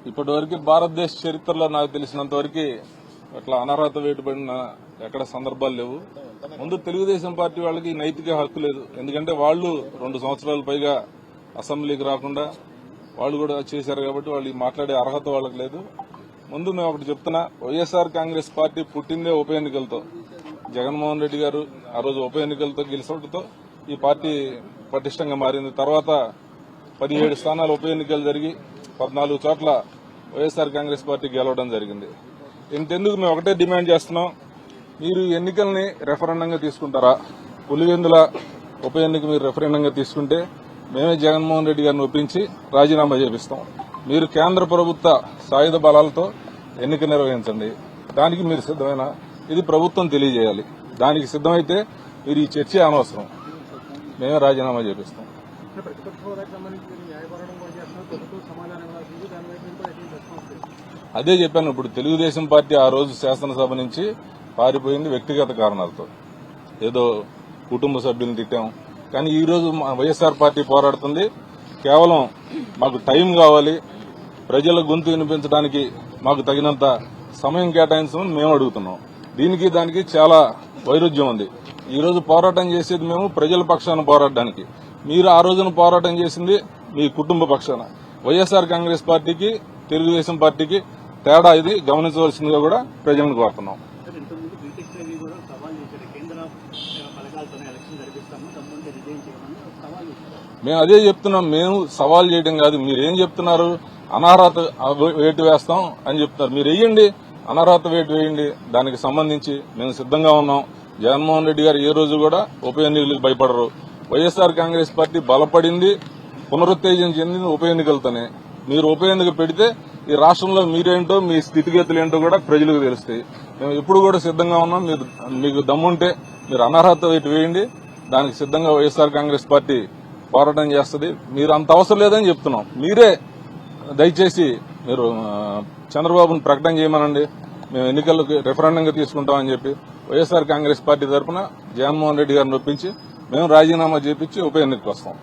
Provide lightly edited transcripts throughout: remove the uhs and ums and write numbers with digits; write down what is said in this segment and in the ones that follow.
ఇప్పటి వరకు భారతదేశ చరిత్రలో నాకు తెలిసినంత వరకు అట్లా అనర్హత వేటుపడిన ఎక్కడ సందర్భాలు లేవు. ముందు తెలుగుదేశం పార్టీ వాళ్ళకి నైతిక హక్కు లేదు. ఎందుకంటే వాళ్ళు 2 సంవత్సరాల పైగా అసెంబ్లీకి రాకుండా వాళ్ళు కూడా చేశారు కాబట్టి వాళ్ళు మాట్లాడే అర్హత వాళ్ళకి లేదు. ముందు మేము ఒకటి చెప్తున్నా, వైఎస్ఆర్ కాంగ్రెస్ పార్టీ పుట్టిందే ఉప ఎన్నికలతో. జగన్మోహన్ రెడ్డి గారు ఆ రోజు ఉప ఎన్నికలతో గెలిచడంతో ఈ పార్టీ పటిష్టంగా మారింది. తర్వాత 17 స్థానాలు ఉప ఎన్నికలు జరిగి 14 చోట్ల వైఎస్ఆర్ కాంగ్రెస్ పార్టీ గెలవడం జరిగింది. ఇంతెందుకు మేము ఒకటే డిమాండ్ చేస్తున్నాం, మీరు ఎన్నికల్ని రెఫరెండంగా తీసుకుంటారా? పులివెందుల ఉప ఎన్నిక మీరు రెఫరెండంగా తీసుకుంటే మేమే జగన్మోహన్ రెడ్డి గారిని ఒప్పించి రాజీనామా చేపిస్తాం. మీరు కేంద్ర ప్రభుత్వ సాయుధ బలాలతో ఎన్నిక నిర్వహించండి. దానికి మీరు సిద్దమేనా? ఇది ప్రభుత్వం తెలియజేయాలి. దానికి సిద్దమైతే మీరు ఈ చర్చ అనవసరం, మేమే రాజీనామా చేపిస్తాం. అదే చెప్పాను. ఇప్పుడు తెలుగుదేశం పార్టీ ఆ రోజు శాసనసభ నుంచి పారిపోయింది వ్యక్తిగత కారణాలతో. ఏదో కుటుంబ సభ్యులను తిట్టాం. కానీ ఈ రోజు వైఎస్ఆర్ పార్టీ పోరాడుతుంది కేవలం మాకు టైం కావాలి, ప్రజల గొంతు వినిపించడానికి మాకు తగినంత సమయం కేటాయించమని మేము అడుగుతున్నాం. దీనికి దానికి చాలా వైరుధ్యం ఉంది. ఈ రోజు పోరాటం చేసేది మేము ప్రజల పక్షాన పోరాడడానికి, మీరు ఆ రోజున పోరాటం చేసింది మీ కుటుంబ పక్షాన. వైఎస్ఆర్ కాంగ్రెస్ పార్టీకి తెలుగుదేశం పార్టీకి తేడా ఇది గమనించవలసిందిగా కూడా ప్రజలను కోరుతున్నాం. మేము అదే చెప్తున్నాం. మేము సవాల్ చేయడం కాదు. మీరేం చెప్తున్నారు? అనర్హత వేటు వేస్తాం అని చెప్తున్నారు. మీరు వేయండి, అనర్హత వేటు వేయండి. దానికి సంబంధించి మేము సిద్దంగా ఉన్నాం. జగన్మోహన్ రెడ్డి గారు ఏ రోజు కూడా ఉప ఎన్నికలకు భయపడరు. వైఎస్ఆర్ కాంగ్రెస్ పార్టీ బలపడింది, పునరుత్తేజం చెందింది ఉప ఎన్నికలతోనే. మీరు ఉప ఎన్నిక పెడితే ఈ రాష్ట్రంలో మీరేంటో మీ స్థితిగతులు ఏంటో కూడా ప్రజలకు తెలుస్తాయి. మేము ఎప్పుడు కూడా సిద్దంగా ఉన్నాం. మీకు దమ్ముంటే మీరు అనర్హత వేటు వేయండి. దానికి సిద్దంగా వైఎస్ఆర్ కాంగ్రెస్ పార్టీ పోరాటం చేస్తుంది. మీరు అంత అవసరం లేదని చెప్తున్నాం. మీరే దయచేసి మీరు చంద్రబాబును ప్రకటన చేయమనండి. మేము ఎన్నికలకు రెఫరెండంగా తీసుకుంటామని చెప్పి వైఎస్ఆర్ కాంగ్రెస్ పార్టీ తరఫున జగన్మోహన్ రెడ్డి గారిని ఒప్పించి మేము రాజీనామా చేపించి ఉప ఎన్నికకు వస్తాం.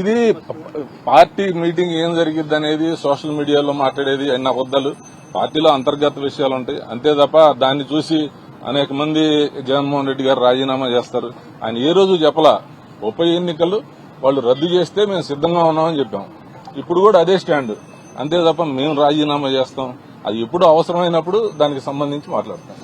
ఇది పార్టీ మీటింగ్ ఏం జరిగిద్ది అనేది సోషల్ మీడియాలో మాట్లాడేది అన్న వద్దలు. పార్టీలో అంతర్గత విషయాలు ఉంటాయి అంతే తప్ప దాన్ని చూసి అనేక మంది జగన్మోహన్ రెడ్డి గారు రాజీనామా చేస్తారు. ఆయన ఏ రోజు చెప్పలా. ఉప ఎన్నికలు వాళ్ళు రద్దు చేస్తే మేము సిద్దంగా ఉన్నామని చెప్పాం. ఇప్పుడు కూడా అదే స్టాండ్. అంతే తప్ప మేము రాజీనామా చేస్తాం. అది ఎప్పుడు అవసరమైనప్పుడు దానికి సంబంధించి మాట్లాడతాం.